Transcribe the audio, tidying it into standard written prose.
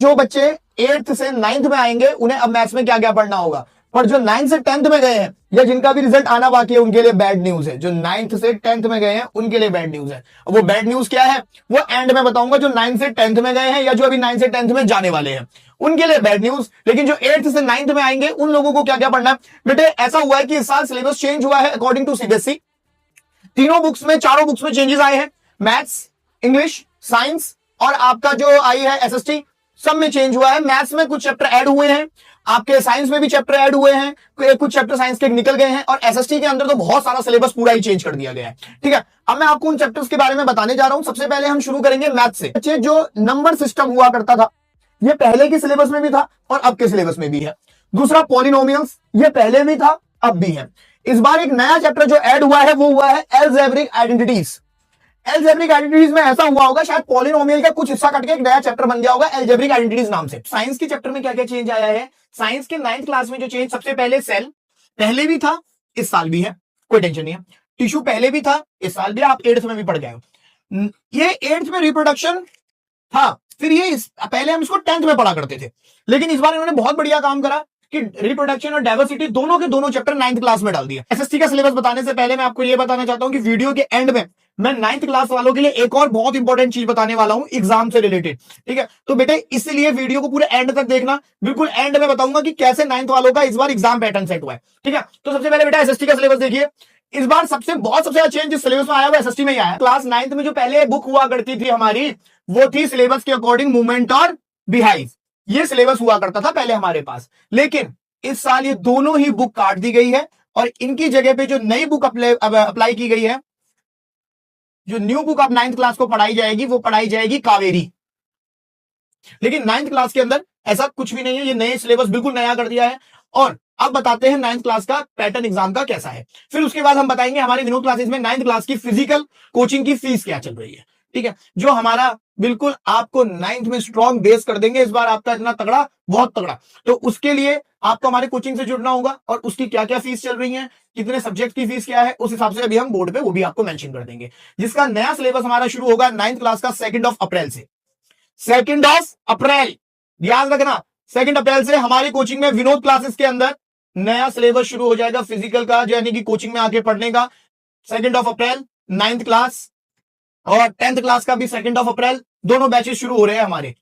जो बच्चे 8th से 9th में आएंगे उन्हें अब मैथ्स में क्या क्या पढ़ना होगा, पर जो 9th से 10th में गए हैं या जिनका भी रिजल्ट आना बाकी है उनके लिए बैड न्यूज है। जो 9th से 10th में गए हैं उनके लिए बैड न्यूज है। वो बैड न्यूज क्या है वो एंड में बताऊंगा। जो 9th से 10th में गए हैं या जो अभी 9th से 10th में जाने वाले हैं उनके लिए बैड न्यूज। लेकिन जो 8th से 9th में आएंगे उन लोगों को क्या क्या पढ़ना है। बेटे ऐसा हुआ है कि इस साल सिलेबस चेंज हुआ है अकॉर्डिंग टू सीबीएसई। तीनों बुक्स में, चारों बुक्स में चेंजेस आए हैं। मैथ्स, इंग्लिश, साइंस और आपका जो आई है एसएसटी, सब में चेंज हुआ है। मैथ्स में कुछ चैप्टर ऐड हुए हैं, आपके साइंस में भी चैप्टर ऐड हुए हैं, कुछ चैप्टर साइंस के निकल गए हैं और एसएसटी के अंदर तो बहुत सारा सिलेबस पूरा ही चेंज कर दिया गया है। ठीक है, अब मैं आपको उन चैप्टर्स के बारे में बताने जा रहा हूं। सबसे पहले हम शुरू करेंगे मैथ्स से। बच्चे जो नंबर सिस्टम हुआ करता था ये पहले के सिलेबस में भी था और अब के सिलेबस में भी है। दूसरा पॉलिनोमियल्स, ये पहले भी था अब भी है। इस बार एक नया चैप्टर जो ऐड हुआ है वो हुआ है अलजेब्रिक आइडेंटिटीज। अलजेब्रिक आइडेंटिटीज में ऐसा हुआ होगा शायद पॉलिनोमियल का कुछ हिस्सा कट के एक नया चैप्टर बन गया होगा अलजेब्रिक आइडेंटिटीज नाम से। साइंस के चैप्टर में क्या क्या चेंज आया है। साइंस के 9th क्लास में जो चेंज, सबसे पहले सेल पहले भी था इस साल भी है, कोई टेंशन नहीं है। टिश्यू पहले भी था इस साल भी, आप 8th में भी पढ़ गए हो। ये 8th में रिप्रोडक्शन था, फिर ये पहले हम इसको 10th में पढ़ा करते थे, लेकिन इस बार इन्होंने बहुत बढ़िया काम करा कि रिप्रोडक्शन और डाइवर्सिटी दोनों के दोनों चैप्टर 9th क्लास में डाल दिया। एसएसटी का सिलेबस बताने से पहले मैं आपको ये बताना चाहता हूं कि वीडियो के एंड में मैं 9th क्लास वालों के लिए एक और बहुत इंपॉर्टेंट चीज बताने वाला हूं एग्जाम से रिलेटेड। ठीक है, तो बेटे इसलिए वीडियो को पूरे एंड तक देखना। बिल्कुल एंड में बताऊंगा कि कैसे 9th वालों का इस बार एग्जाम पैटर्न सेट हुआ है। ठीक है, तो सबसे पहले बेटा एसएसटी का सिलेबस देखिए। इस बार सबसे ज्यादा चेंज जिस सिलेबस में आया वो एसएसटी में ही आया। क्लास 9th में जो पहले बुक हुआ करती थी हमारी वो थी सिलेबस के अकॉर्डिंग मूवमेंट और बिहाइव। ये सिलेबस हुआ करता था पहले हमारे पास, लेकिन इस साल ये दोनों ही बुक काट दी गई है और इनकी जगह पे जो नई बुक अप्लाई की गई है, जो न्यू बुक अब 9th क्लास को पढ़ाई जाएगी वो पढ़ाई जाएगी कावेरी। लेकिन 9th क्लास के अंदर ऐसा कुछ भी नहीं है, ये नए सिलेबस बिल्कुल नया कर दिया है। और अब बताते हैं 9th क्लास का पैटर्न एग्जाम का कैसा है। फिर उसके बाद हम बताएंगे हमारे विनोद क्लासेस में 9th क्लास की फिजिकल कोचिंग की फीस क्या चल रही है। ठीक है, जो हमारा बिल्कुल आपको 9th में स्ट्रॉन्ग बेस कर देंगे। इस बार आपका इतना तगड़ा, बहुत तगड़ा, तो उसके लिए आपको हमारे कोचिंग से जुड़ना होगा और उसकी क्या क्या फीस चल रही है, कितने सब्जेक्ट की फीस क्या है, उस हिसाब से अभी हम बोर्ड पे वो भी आपको मेंशन कर देंगे। जिसका नया सिलेबस हमारा शुरू होगा 9th क्लास का 2 अप्रैल से। 2 अप्रैल याद रखना, 2 अप्रैल से हमारी कोचिंग में विनोद क्लासेस के अंदर नया सिलेबस शुरू हो जाएगा फिजिकल का, यानी कि कोचिंग में आके पढ़ने का। 2 अप्रैल 9th क्लास और 10th क्लास का भी 2 अप्रैल, दोनों बैचेस शुरू हो रहे हैं हमारे।